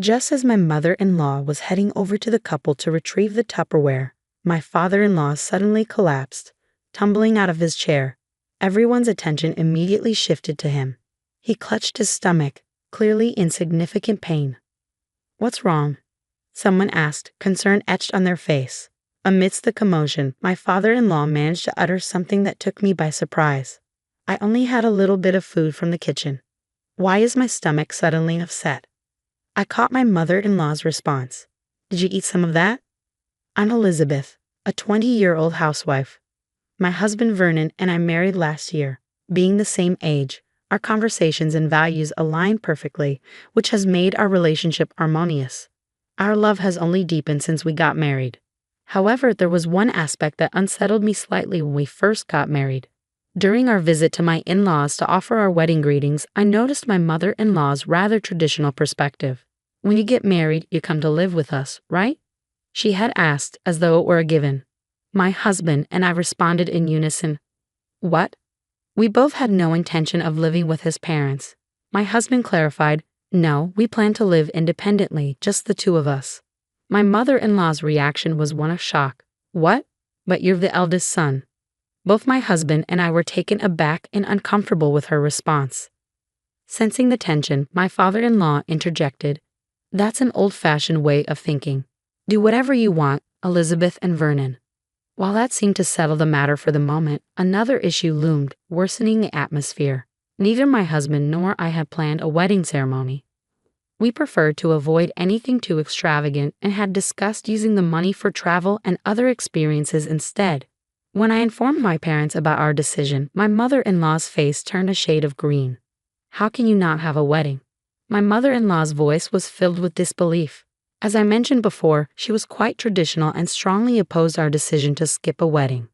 Just as my mother-in-law was heading over to the couple to retrieve the Tupperware, my father-in-law suddenly collapsed, tumbling out of his chair. Everyone's attention immediately shifted to him. He clutched his stomach, clearly in significant pain. "What's wrong?" someone asked, concern etched on their face. Amidst the commotion, my father-in-law managed to utter something that took me by surprise. "I only had a little bit of food from the kitchen. Why is my stomach suddenly upset?" I caught my mother-in-law's response. "Did you eat some of that?" "I'm Elizabeth, a 20-year-old housewife. My husband Vernon and I married last year. Being the same age, our conversations and values align perfectly, which has made our relationship harmonious. Our love has only deepened since we got married. However, there was one aspect that unsettled me slightly when we first got married. During our visit to my in-laws to offer our wedding greetings, I noticed my mother-in-law's rather traditional perspective. "When you get married, you come to live with us, right?" she had asked as though it were a given. My husband and I responded in unison. "What?" We both had no intention of living with his parents. My husband clarified, "No, we plan to live independently, just the two of us." My mother-in-law's reaction was one of shock. "What? But you're the eldest son." Both my husband and I were taken aback and uncomfortable with her response. Sensing the tension, my father-in-law interjected, "That's an old-fashioned way of thinking. Do whatever you want, Elizabeth and Vernon." While that seemed to settle the matter for the moment, another issue loomed, worsening the atmosphere. Neither my husband nor I had planned a wedding ceremony. We preferred to avoid anything too extravagant and had discussed using the money for travel and other experiences instead. When I informed my parents about our decision, my mother-in-law's face turned a shade of green. "How can you not have a wedding?" My mother-in-law's voice was filled with disbelief. As I mentioned before, she was quite traditional and strongly opposed our decision to skip a wedding.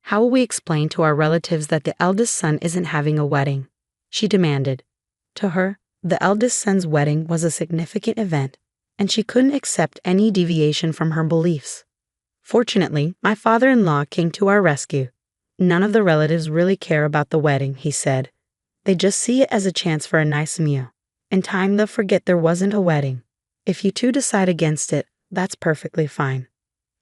"How will we explain to our relatives that the eldest son isn't having a wedding?" she demanded. To her, the eldest son's wedding was a significant event, and she couldn't accept any deviation from her beliefs. Fortunately, my father-in-law came to our rescue. "None of the relatives really care about the wedding," he said. "They just see it as a chance for a nice meal. In time, they'll forget there wasn't a wedding. If you two decide against it, that's perfectly fine."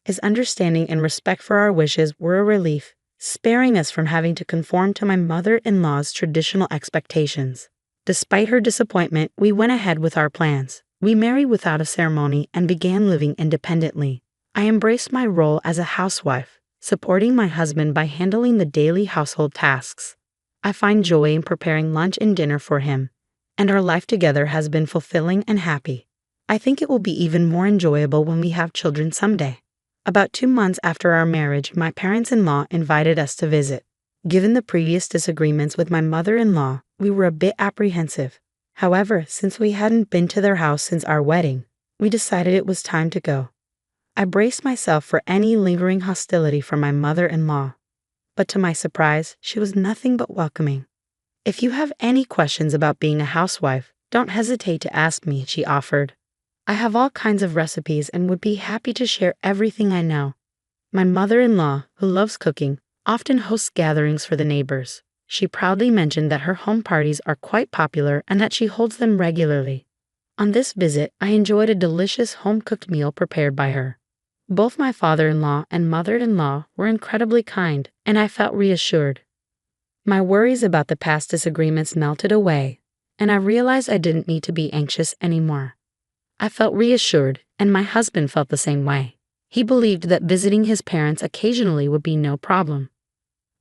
His understanding and respect for our wishes were a relief, sparing us from having to conform to my mother-in-law's traditional expectations. Despite her disappointment, we went ahead with our plans. We married without a ceremony and began living independently. I embraced my role as a housewife, supporting my husband by handling the daily household tasks. I find joy in preparing lunch and dinner for him, and our life together has been fulfilling and happy. I think it will be even more enjoyable when we have children someday. About 2 months after our marriage, my parents-in-law invited us to visit. Given the previous disagreements with my mother-in-law, we were a bit apprehensive. However, since we hadn't been to their house since our wedding, we decided it was time to go. I braced myself for any lingering hostility from my mother-in-law, but to my surprise, she was nothing but welcoming. "If you have any questions about being a housewife, don't hesitate to ask me," she offered. "I have all kinds of recipes and would be happy to share everything I know." My mother-in-law, who loves cooking, often hosts gatherings for the neighbors. She proudly mentioned that her home parties are quite popular and that she holds them regularly. On this visit, I enjoyed a delicious home-cooked meal prepared by her. Both my father-in-law and mother-in-law were incredibly kind, and I felt reassured. My worries about the past disagreements melted away, and I realized I didn't need to be anxious anymore. I felt reassured, and my husband felt the same way. He believed that visiting his parents occasionally would be no problem.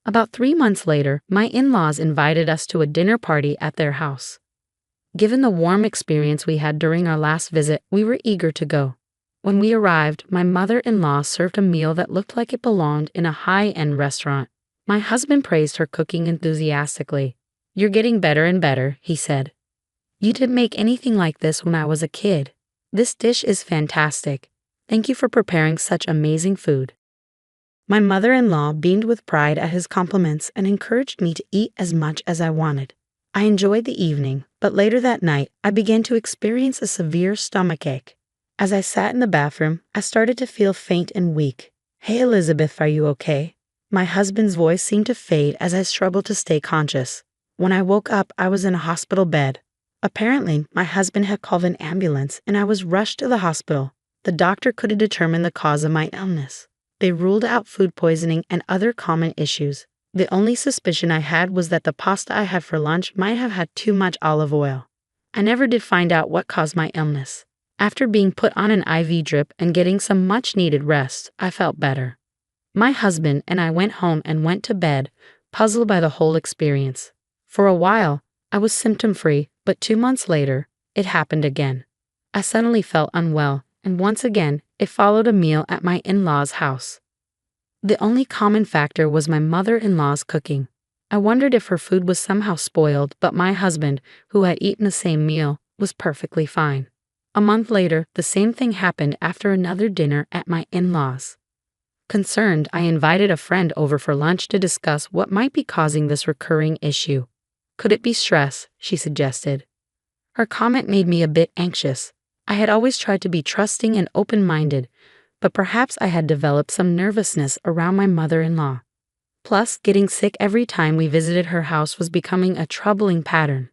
About 3 months later, my in-laws invited us to a dinner party at their house. Given the warm experience we had during our last visit, we were eager to go. When we arrived, my mother-in-law served a meal that looked like it belonged in a high-end restaurant. My husband praised her cooking enthusiastically. "You're getting better and better," he said. "You didn't make anything like this when I was a kid. This dish is fantastic. Thank you for preparing such amazing food." My mother-in-law beamed with pride at his compliments and encouraged me to eat as much as I wanted. I enjoyed the evening, but later that night, I began to experience a severe stomachache. As I sat in the bathroom, I started to feel faint and weak. "Hey, Elizabeth, are you okay?" My husband's voice seemed to fade as I struggled to stay conscious. When I woke up, I was in a hospital bed. Apparently, my husband had called an ambulance and I was rushed to the hospital. The doctor couldn't determine the cause of my illness. They ruled out food poisoning and other common issues. The only suspicion I had was that the pasta I had for lunch might have had too much olive oil. I never did find out what caused my illness. After being put on an IV drip and getting some much-needed rest, I felt better. My husband and I went home and went to bed, puzzled by the whole experience. For a while, I was symptom-free, but 2 months later, it happened again. I suddenly felt unwell, and once again, it followed a meal at my in-laws' house. The only common factor was my mother-in-law's cooking. I wondered if her food was somehow spoiled, but my husband, who had eaten the same meal, was perfectly fine. A month later, the same thing happened after another dinner at my in-laws. Concerned, I invited a friend over for lunch to discuss what might be causing this recurring issue. Could it be stress? She suggested. Her comment made me a bit anxious. I had always tried to be trusting and open-minded, but perhaps I had developed some nervousness around my mother-in-law. Plus, getting sick every time we visited her house was becoming a troubling pattern.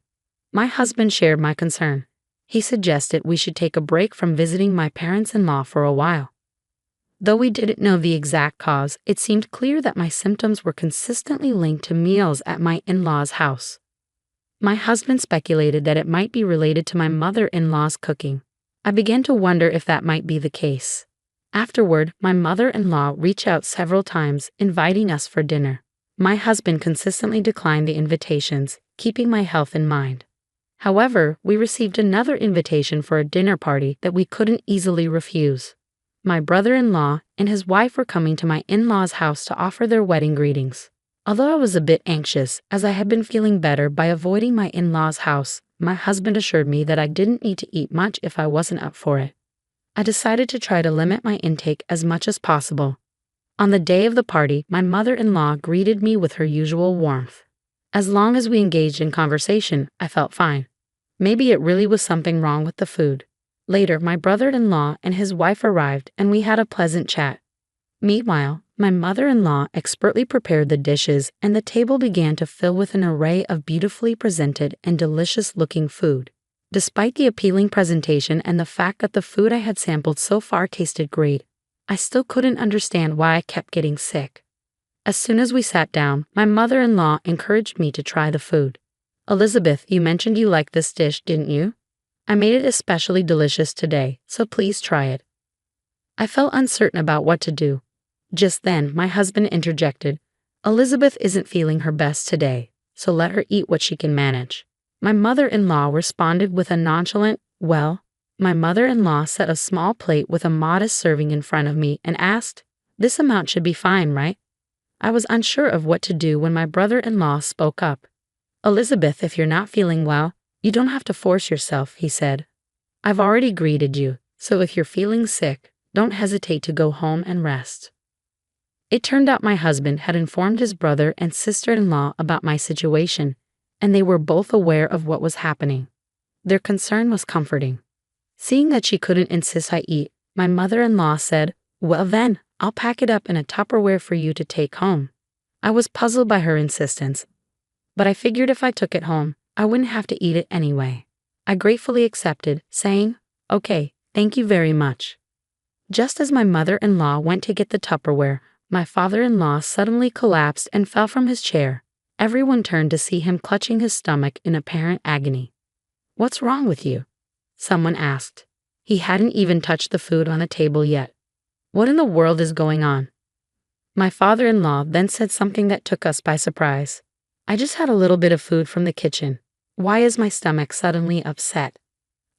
My husband shared my concern. He suggested we should take a break from visiting my parents-in-law for a while. Though we didn't know the exact cause, it seemed clear that my symptoms were consistently linked to meals at my in-law's house. My husband speculated that it might be related to my mother-in-law's cooking. I began to wonder if that might be the case. Afterward, my mother-in-law reached out several times, inviting us for dinner. My husband consistently declined the invitations, keeping my health in mind. However, we received another invitation for a dinner party that we couldn't easily refuse. My brother-in-law and his wife were coming to my in-laws' house to offer their wedding greetings. Although I was a bit anxious, as I had been feeling better by avoiding my in-laws' house, my husband assured me that I didn't need to eat much if I wasn't up for it. I decided to try to limit my intake as much as possible. On the day of the party, my mother-in-law greeted me with her usual warmth. As long as we engaged in conversation, I felt fine. Maybe it really was something wrong with the food. Later, my brother-in-law and his wife arrived and we had a pleasant chat. Meanwhile, my mother-in-law expertly prepared the dishes and the table began to fill with an array of beautifully presented and delicious-looking food. Despite the appealing presentation and the fact that the food I had sampled so far tasted great, I still couldn't understand why I kept getting sick. As soon as we sat down, my mother-in-law encouraged me to try the food. "Elizabeth, you mentioned you liked this dish, didn't you? I made it especially delicious today, so please try it." I felt uncertain about what to do. Just then, my husband interjected, "Elizabeth isn't feeling her best today, so let her eat what she can manage." My mother-in-law responded with a nonchalant, "Well." My mother-in-law set a small plate with a modest serving in front of me and asked, "This amount should be fine, right?" I was unsure of what to do when my brother-in-law spoke up. "Elizabeth, if you're not feeling well, you don't have to force yourself," he said. "I've already greeted you, so if you're feeling sick, don't hesitate to go home and rest." It turned out my husband had informed his brother and sister-in-law about my situation, and they were both aware of what was happening. Their concern was comforting. Seeing that she couldn't insist I eat, my mother-in-law said, "Well then, I'll pack it up in a Tupperware for you to take home." I was puzzled by her insistence, but I figured if I took it home, I wouldn't have to eat it anyway. I gratefully accepted, saying, "Okay, thank you very much." Just as my mother-in-law went to get the Tupperware, my father-in-law suddenly collapsed and fell from his chair. Everyone turned to see him clutching his stomach in apparent agony. "What's wrong with you?" someone asked. He hadn't even touched the food on the table yet. "What in the world is going on?" My father-in-law then said something that took us by surprise. "I just had a little bit of food from the kitchen. Why is my stomach suddenly upset?"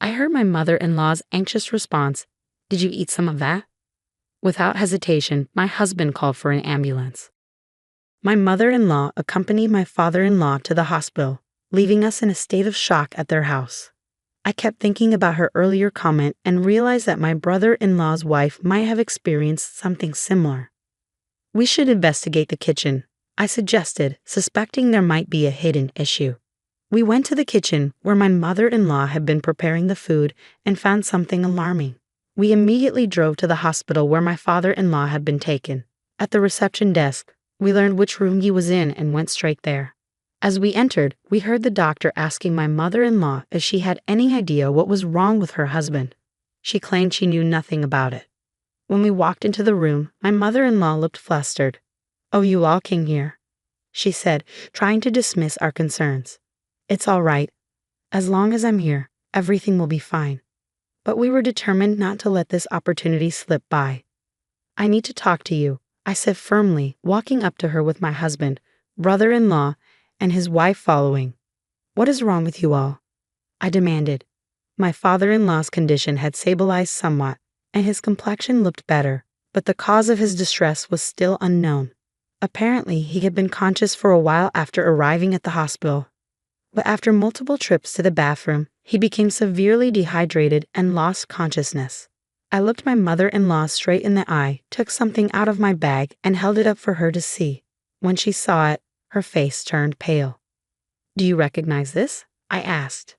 I heard my mother-in-law's anxious response, "Did you eat some of that?" Without hesitation, my husband called for an ambulance. My mother-in-law accompanied my father-in-law to the hospital, leaving us in a state of shock at their house. I kept thinking about her earlier comment and realized that my brother-in-law's wife might have experienced something similar. "We should investigate the kitchen," I suggested, suspecting there might be a hidden issue. We went to the kitchen where my mother-in-law had been preparing the food and found something alarming. We immediately drove to the hospital where my father-in-law had been taken. At the reception desk, we learned which room he was in and went straight there. As we entered, we heard the doctor asking my mother-in-law if she had any idea what was wrong with her husband. She claimed she knew nothing about it. When we walked into the room, my mother-in-law looked flustered. "Oh, you all came here," she said, trying to dismiss our concerns. "It's all right. As long as I'm here, everything will be fine." But we were determined not to let this opportunity slip by. "I need to talk to you," I said firmly, walking up to her with my husband, brother-in-law, and his wife following. "What is wrong with you all?" I demanded. My father-in-law's condition had stabilized somewhat, and his complexion looked better, but the cause of his distress was still unknown. Apparently, he had been conscious for a while after arriving at the hospital. But after multiple trips to the bathroom, he became severely dehydrated and lost consciousness. I looked my mother-in-law straight in the eye, took something out of my bag, and held it up for her to see. When she saw it, her face turned pale. "Do you recognize this?" I asked.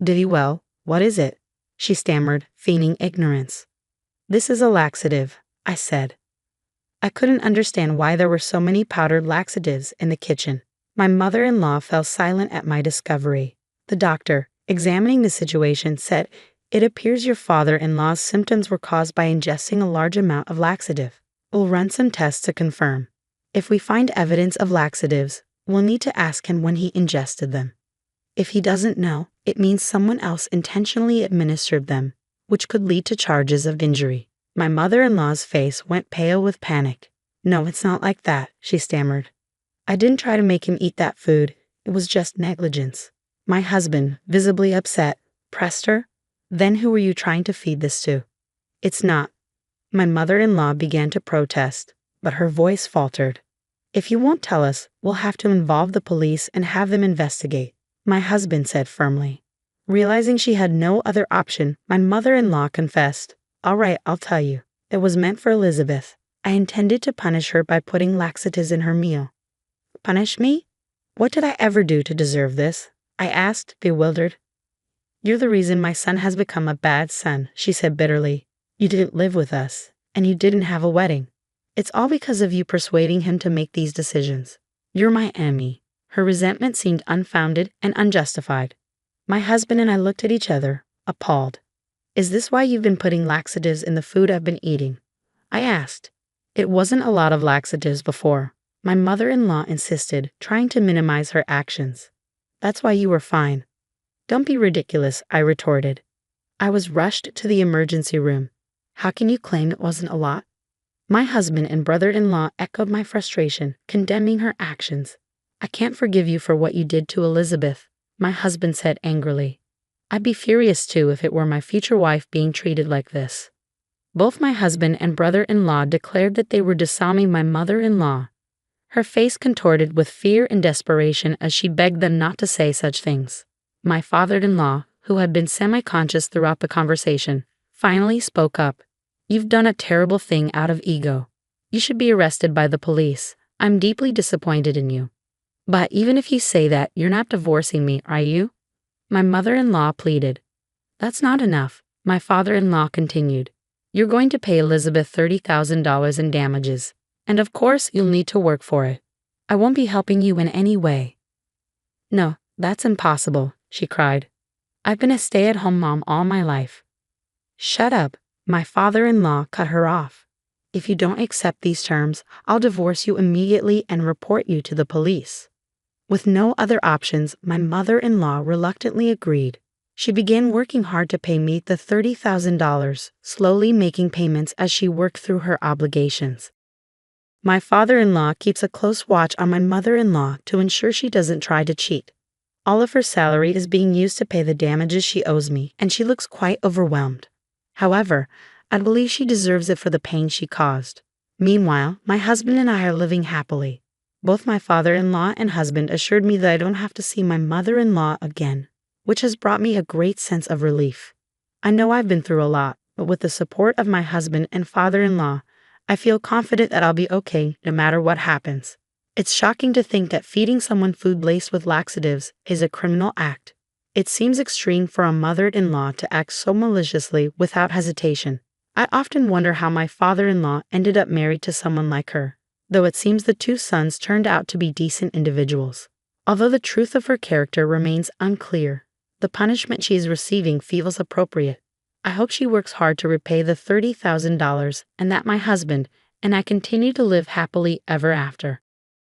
"Did he? Well, what is it?" she stammered, feigning ignorance. "This is a laxative," I said. I couldn't understand why there were so many powdered laxatives in the kitchen. My mother-in-law fell silent at my discovery. The doctor, examining the situation, said, "It appears your father-in-law's symptoms were caused by ingesting a large amount of laxative. We'll run some tests to confirm. If we find evidence of laxatives, we'll need to ask him when he ingested them. If he doesn't know, it means someone else intentionally administered them, which could lead to charges of injury." My mother-in-law's face went pale with panic. "No, it's not like that," she stammered. "I didn't try to make him eat that food. It was just negligence." My husband, visibly upset, pressed her. "Then who were you trying to feed this to?" "It's not." My mother-in-law began to protest, but her voice faltered. "If you won't tell us, we'll have to involve the police and have them investigate," my husband said firmly. Realizing she had no other option, my mother-in-law confessed. "All right, I'll tell you. It was meant for Elizabeth. I intended to punish her by putting laxatives in her meal." "Punish me? What did I ever do to deserve this?" I asked, bewildered. "You're the reason my son has become a bad son," she said bitterly. "You didn't live with us, and you didn't have a wedding. It's all because of you persuading him to make these decisions. You're my enemy." Her resentment seemed unfounded and unjustified. My husband and I looked at each other, appalled. "Is this why you've been putting laxatives in the food I've been eating?" I asked. "It wasn't a lot of laxatives before," my mother-in-law insisted, trying to minimize her actions. "That's why you were fine." "Don't be ridiculous," I retorted. I was rushed to the emergency room. "How can you claim it wasn't a lot?" My husband and brother-in-law echoed my frustration, condemning her actions. "I can't forgive you for what you did to Elizabeth," my husband said angrily. "I'd be furious too if it were my future wife being treated like this." Both my husband and brother-in-law declared that they were disarming my mother-in-law. Her face contorted with fear and desperation as she begged them not to say such things. My father-in-law, who had been semi-conscious throughout the conversation, finally spoke up. "You've done a terrible thing out of ego. You should be arrested by the police. I'm deeply disappointed in you." "But even if you say that, you're not divorcing me, are you?" my mother-in-law pleaded. "That's not enough," my father-in-law continued. "You're going to pay Elizabeth $30,000 in damages, and of course you'll need to work for it. I won't be helping you in any way." "No, that's impossible," she cried. "I've been a stay-at-home mom all my life." "Shut up," my father-in-law cut her off. "If you don't accept these terms, I'll divorce you immediately and report you to the police." With no other options, my mother-in-law reluctantly agreed. She began working hard to pay me the $30,000, slowly making payments as she worked through her obligations. My father-in-law keeps a close watch on my mother-in-law to ensure she doesn't try to cheat. All of her salary is being used to pay the damages she owes me, and she looks quite overwhelmed. However, I believe she deserves it for the pain she caused. Meanwhile, my husband and I are living happily. Both my father-in-law and husband assured me that I don't have to see my mother-in-law again, which has brought me a great sense of relief. I know I've been through a lot, but with the support of my husband and father-in-law, I feel confident that I'll be okay no matter what happens. It's shocking to think that feeding someone food laced with laxatives is a criminal act. It seems extreme for a mother-in-law to act so maliciously without hesitation. I often wonder how my father-in-law ended up married to someone like her, though it seems the two sons turned out to be decent individuals. Although the truth of her character remains unclear, the punishment she is receiving feels appropriate. I hope she works hard to repay the $30,000 and that my husband and I continue to live happily ever after.